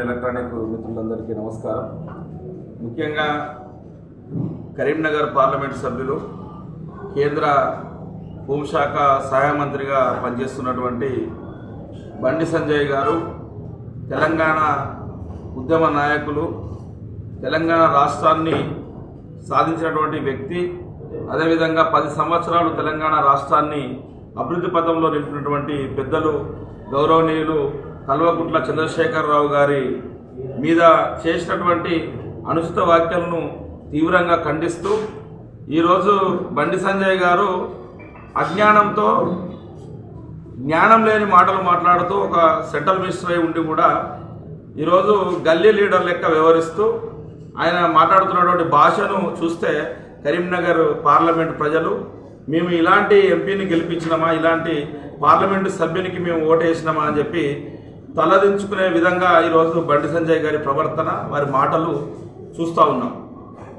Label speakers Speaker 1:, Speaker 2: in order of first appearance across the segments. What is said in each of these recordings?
Speaker 1: Electronic మిత్రులందరికీ నమస్కారం. ముఖ్యంగా కరీంనగర్ పార్లమెంట్ సభ్యులు కేంద్ర హోంశాఖ సహాయ మంత్రిగా పనిచేస్తున్నటువంటి బండి సంజయ్ గారు తెలంగాణ ఉద్యమ నాయకులు, తెలంగాణ రాష్ట్రాన్ని సాధించినటువంటి వ్యక్తి, అదేవిధంగా 10 సంవత్సరాలు తెలంగాణ రాష్ట్రాన్ని అభివృద్ధి పథంలో నిలిపినటువంటి పెద్దలు గౌరవనీయులు కల్వకుంట్ల చంద్రశేఖరరావు గారి మీద చేసినటువంటి అనుచిత వ్యాఖ్యలను తీవ్రంగా ఖండిస్తూ ఈరోజు బండి సంజయ్ గారు అజ్ఞానంతో జ్ఞానం లేని మాటలు మాట్లాడుతూ ఒక సెంట్రల్ మినిస్టర్ అయి ఉండి కూడా ఈరోజు గల్లీ లీడర్ లెక్క వ్యవహరిస్తూ ఆయన మాట్లాడుతున్నటువంటి భాషను చూస్తే కరీంనగర్ పార్లమెంట్ ప్రజలు మేము ఇలాంటి ఎంపీని గెలిపించినామా, ఇలాంటి పార్లమెంటు సభ్యునికి మేము ఓటేసినామా అని చెప్పి తలదించుకునే విధంగా ఈరోజు బండి సంజయ్ గారి ప్రవర్తన, వారి మాటలు చూస్తూ ఉన్నాం.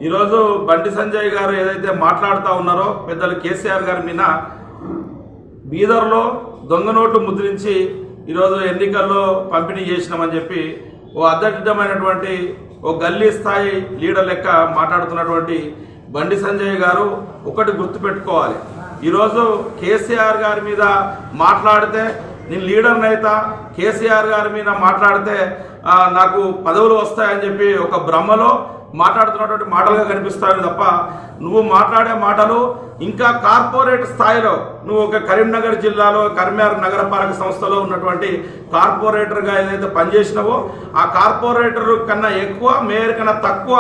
Speaker 1: ఈరోజు బండి సంజయ్ గారు ఏదైతే మాట్లాడుతూ ఉన్నారో పెద్దలు కేసీఆర్ గారి మీద బీదర్లో దొంగ నోటు ముద్రించి ఈరోజు ఎన్నికల్లో పంపిణీ చేసినామని చెప్పి ఓ అద్దడిద్దమైనటువంటి ఓ గల్లీ స్థాయి లీడర్ లెక్క మాట్లాడుతున్నటువంటి బండి సంజయ్ గారు ఒకటి గుర్తుపెట్టుకోవాలి. ఈరోజు కేసీఆర్ గారి మీద మాట్లాడితే నేను లీడర్ని అయితే, కేసీఆర్ గారి మీద మాట్లాడితే నాకు పదవులు వస్తాయని చెప్పి ఒక భ్రమలో మాట్లాడుతున్నటువంటి మాటలుగా కనిపిస్తాయి తప్ప నువ్వు మాట్లాడే మాటలు ఇంకా కార్పొరేట్ స్థాయిలో నువ్వు ఒక కరీంనగర్ జిల్లాలో కరీంనగర్ నగరపాలక సంస్థలో ఉన్నటువంటి కార్పొరేటర్గా ఏదైతే పనిచేసినావో ఆ కార్పొరేటర్ కన్నా ఎక్కువ, మేయర్ కన్నా తక్కువ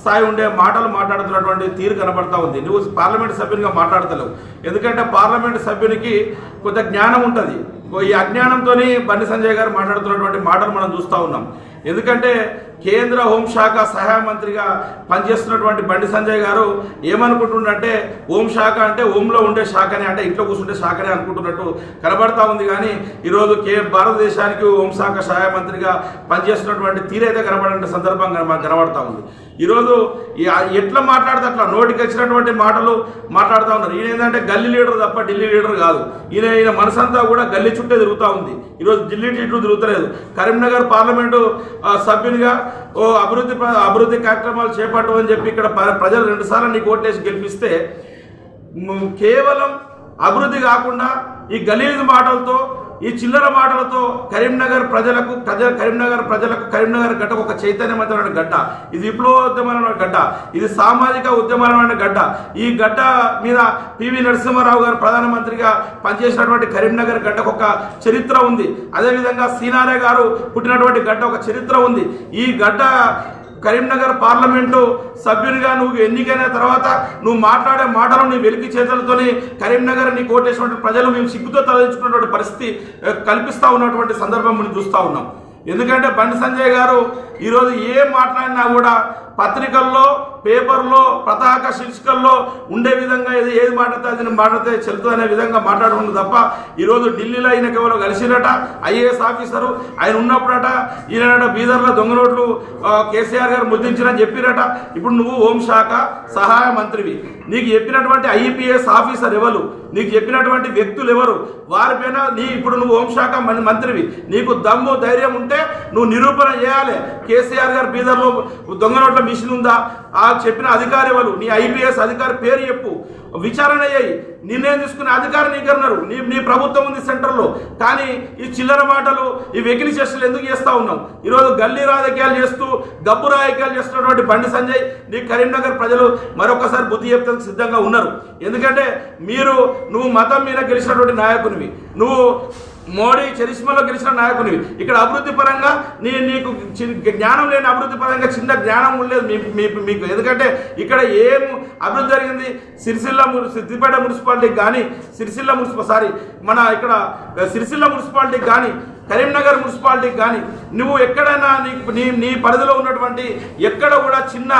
Speaker 1: స్థాయి ఉండే మాటలు మాట్లాడుతున్నటువంటి తీరు కనబడతా ఉంది. నువ్వు పార్లమెంట్ సభ్యునిగా మాట్లాడతలేవు. ఎందుకంటే పార్లమెంట్ సభ్యునికి కొంత జ్ఞానం ఉంటుంది. ఈ అజ్ఞానంతో బండి సంజయ్ గారు మాట్లాడుతున్నటువంటి మాటలు మనం చూస్తూ ఉన్నాం. ఎందుకంటే కేంద్ర హోంశాఖ సహాయ మంత్రిగా పనిచేస్తున్నటువంటి బండి సంజయ్ గారు ఏమనుకుంటుండంటే హోంశాఖ అంటే హోంలో ఉండే శాఖనే, అంటే ఇంట్లో కూర్చుంటే శాఖనే అనుకుంటున్నట్టు కనబడతా ఉంది. కానీ ఈరోజు భారతదేశానికి హోంశాఖ సహాయ మంత్రిగా పనిచేస్తున్నటువంటి తీరైతే కనబడే సందర్భం కనబడతా ఉంది. ఈరోజు ఎట్లా మాట్లాడితే అట్లా నోటికి వచ్చినటువంటి మాటలు మాట్లాడుతూ ఉన్నారు. ఈయన ఏంటంటే గల్లీ లీడర్ తప్ప ఢిల్లీ లీడర్ కాదు. ఈయన మనసంతా కూడా గల్లీ చుట్టే తిరుగుతూ ఉంది. ఈరోజు ఢిల్లీ చుట్టూ తిరుగుతలేదు. కరీంనగర్ పార్లమెంటు సభ్యునిగా ఓ అభివృద్ధి కార్యక్రమాలు చేపట్టమని చెప్పి ఇక్కడ ప్రజలు 2 సార్లు నీకు ఓటేసి గెలిపిస్తే కేవలం అభివృద్ధి కాకుండా ఈ గలీజ్ మాటలతో, ఈ చిల్లర మాటలతో కరీంనగర్ కరీంనగర్ గడ్డ ఒక చైతన్యవంతమైన గడ్డ, ఇది విప్లవోద్యమైన గడ్డ, ఇది సామాజిక ఉద్యమమైన గడ్డ. ఈ గడ్డ మీద పివి నరసింహారావు గారు ప్రధానమంత్రిగా పనిచేసినటువంటి కరీంనగర్ గడ్డకు ఒక చరిత్ర ఉంది. అదేవిధంగా సీనారే గారు పుట్టినటువంటి గడ్డ ఒక చరిత్ర ఉంది. ఈ గడ్డ కరీంనగర్ పార్లమెంటు సభ్యునిగా నువ్వు ఎన్నికైన తర్వాత నువ్వు మాట్లాడే మాటలు నీ వెలికి చేతులతోని కరీంనగర్ నీ కోటేసినటువంటి ప్రజలు మేము సిగ్గుతో తలదించుకున్నటువంటి పరిస్థితి కల్పిస్తూ ఉన్నటువంటి సందర్భం మనం చూస్తూ ఉన్నాం. ఎందుకంటే బండి సంజయ్ గారు ఈరోజు ఏం మాట్లాడినా కూడా పత్రికల్లో, పేపర్లో, పతాక శీర్షికల్లో ఉండే విధంగా ఏది మాట్లాడితే చెల్లుతుంది అనే విధంగా మాట్లాడుతుంది తప్ప ఈరోజు ఢిల్లీలో ఈయన కేవలం కలిసిరట ఐఏఎస్ ఆఫీసరు, ఆయన ఉన్నప్పుడట ఈయనట బీదర్లో దొంగ నోట్లు కేసీఆర్ గారు ముద్రించారని చెప్పిరట. ఇప్పుడు నువ్వు హోంశాఖ సహాయ మంత్రివి, నీకు చెప్పినటువంటి ఐపీఎస్ ఆఫీసర్ ఎవరు, నీకు చెప్పినటువంటి వ్యక్తులు ఎవరు, వారిపైన ఇప్పుడు నువ్వు హోంశాఖ మంత్రివి, నీకు దమ్ము ధైర్యం ఉంటే నువ్వు నిరూపణ చేయాలి. కేసీఆర్ గారు బీదర్లో దొంగ నోట్ల మిషన్ ఉందా, ఆ చెప్పిన అధికారి ఎవరు, నీ ఐపీఎస్ అధికారి పేరు చెప్పు, విచారణ అయ్యాయి, నిర్ణయం తీసుకునే అధికారం నీకు అన్నారు. నీ ప్రభుత్వం ఉంది సెంటర్లో. కానీ ఈ చిల్లర మాటలు, ఈ వెకిలి చర్చలు ఎందుకు చేస్తూ ఉన్నావు? ఈరోజు గల్లీ రాజకీయాలు చేస్తూ గబ్బు రాజకీయాలు చేస్తున్నటువంటి బండి సంజయ్ నీ కరీంనగర్ ప్రజలు మరొకసారి బుద్ధి చెప్తే సిద్ధంగా ఉన్నారు. ఎందుకంటే నువ్వు మతం మీద గెలిచినటువంటి నాయకునివి, నువ్వు మోడీ చరిష్మాలో గెలిచిన నాయకునివి. ఇక్కడ అభివృద్ధి పరంగా నీకు జ్ఞానం లేని, అభివృద్ధి పరంగా చిన్న జ్ఞానం ఉండలేదు మీకు. ఎందుకంటే ఇక్కడ ఏం అభివృద్ధి జరిగింది? సిద్దిపేట మున్సిపాలిటీకి కానీ, సిరిసిల్ల మున్సిపాలిటీకి కానీ, కరీంనగర్ మున్సిపాలిటీకి కానీ నువ్వు ఎక్కడైనా నీ పరిధిలో ఉన్నటువంటి ఎక్కడ కూడా చిన్న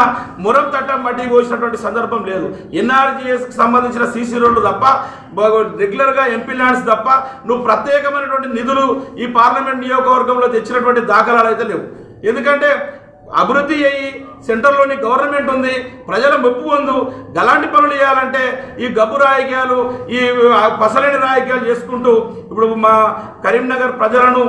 Speaker 1: మొరం తట్టం బట్టి కోసినటువంటి సందర్భం లేదు. ఎన్ఆర్జీఎస్కి సంబంధించిన సీసీ రోడ్లు తప్ప, రెగ్యులర్గా ఎంపీ ల్యాండ్స్ తప్ప నువ్వు ప్రత్యేకమైనటువంటి నిధులు ఈ పార్లమెంట్ నియోజకవర్గంలో తెచ్చినటువంటి దాఖలాలు అయితే లేవు. ఎందుకంటే అభివృద్ధి అయ్యి సెంటర్లోని గవర్నమెంట్ ఉంది, ప్రజల మెప్పు పొందు గలాంటి పనులు చేయాలంటే ఈ గబ్బు రాజకీయాలు, ఈ పసలేని రాజకీయాలు చేసుకుంటూ ఇప్పుడు మా కరీంనగర్ ప్రజలను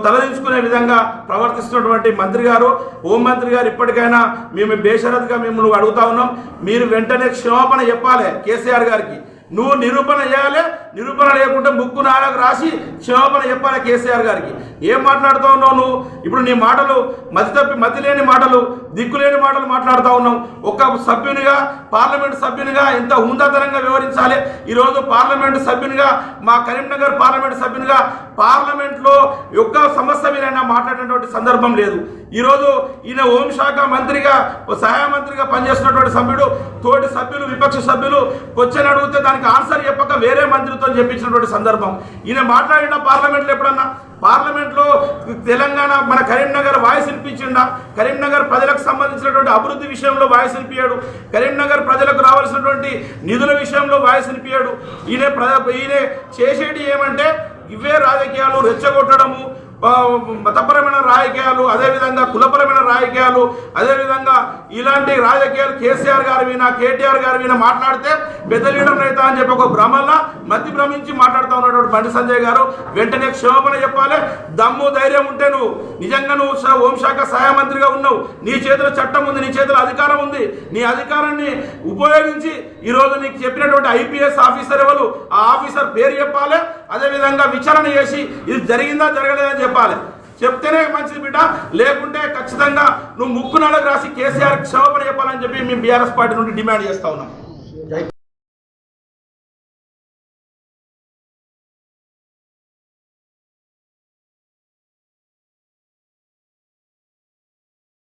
Speaker 1: తలదించుకునే విధంగా ప్రవర్తిస్తున్నటువంటి మంత్రి గారు, హోంమంత్రి గారు ఇప్పటికైనా మేము బేషరతుగా మిమ్మల్ని అడుగుతా ఉన్నాం. మీరు వెంటనే క్షమాపణ చెప్పాలి కేసీఆర్ గారికి. నువ్వు నిరూపణ చేయాలి, నిరూపణ లేకుంటే ముక్కు నాలకు రాసి క్షమాపణ చెప్పాలి కేసీఆర్ గారికి. ఏం మాట్లాడుతూ ఉన్నావు నువ్వు? ఇప్పుడు నీ మాటలు మతి లేని మాటలు, దిక్కులేని మాటలు మాట్లాడుతూ ఉన్నావు. ఒక సభ్యునిగా, పార్లమెంటు సభ్యునిగా ఎంత హుందాతనంగా వ్యవహరించాలి. ఈరోజు పార్లమెంటు సభ్యునిగా, మా కరీంనగర్ పార్లమెంటు సభ్యునిగా పార్లమెంట్లో ఒక్క సమస్య మీరైనా మాట్లాడినటువంటి సందర్భం లేదు. ఈరోజు ఈయన హోంశాఖ మంత్రిగా, సహాయ మంత్రిగా పనిచేస్తున్నటువంటి సభ్యుడు, తోటి సభ్యులు, విపక్ష సభ్యులు క్వశ్చన్ అడిగితే దానికి ఆన్సర్ చెప్పక వేరే మంత్రితో చెప్పించినటువంటి సందర్భం. ఈయన మాట్లాడిన పార్లమెంట్లో ఎప్పుడన్నా? పార్లమెంట్లో తెలంగాణ మన కరీంనగర్ వాయిస్ వినిపించిండా? కరీంనగర్ ప్రజలకు సంబంధించినటువంటి అభివృద్ధి విషయంలో వాయిస్ వినిపించాడు. కరీంనగర్ ప్రజలకు రావాల్సినటువంటి నిధుల విషయంలో వాయిస్ వినిపించాడు. ఈయన చేసేటి ఏమంటే ఇవే రాజకీయాలు, రెచ్చగొట్టడము, మతపరమైన రాజకీయాలు, అదేవిధంగా కులపరమైన రాజకీయాలు, అదేవిధంగా ఇలాంటి రాజకీయాలు కేసీఆర్ గారి మీద, కేటీఆర్ గారి మీద మాట్లాడితే పెద్ద లీడర్ అవుతా అని చెప్పి ఒక భ్రమల్లా మతి భ్రమించి మాట్లాడుతూ ఉన్నటువంటి బండి సంజయ్ గారు వెంటనే క్షమాపణ చెప్పాలి. దమ్ము ధైర్యం ఉంటే నువ్వు నిజంగా నువ్వు హోంశాఖ సహాయ మంత్రిగా ఉన్నావు, నీ చేతిలో చట్టం ఉంది, నీ చేతిలో అధికారం ఉంది. నీ అధికారాన్ని ఉపయోగించి ఈరోజు నీకు చెప్పినటువంటి ఐపీఎస్ ఆఫీసర్ ఎవరు, ఆ ఆఫీసర్ పేరు చెప్పాలి. అదేవిధంగా విచారణ చేసి ఇది జరిగిందా జరగలేదని చెప్పాలి. చెప్తేనే మంచిది బిడ్డ, లేకుంటే ఖచ్చితంగా నువ్వు ముక్కు నాలుగు రాసి కేసీఆర్ క్షమాపణ చెప్పాలని చెప్పి మేము బీఆర్ఎస్ పార్టీ నుండి డిమాండ్ చేస్తా ఉన్నాం.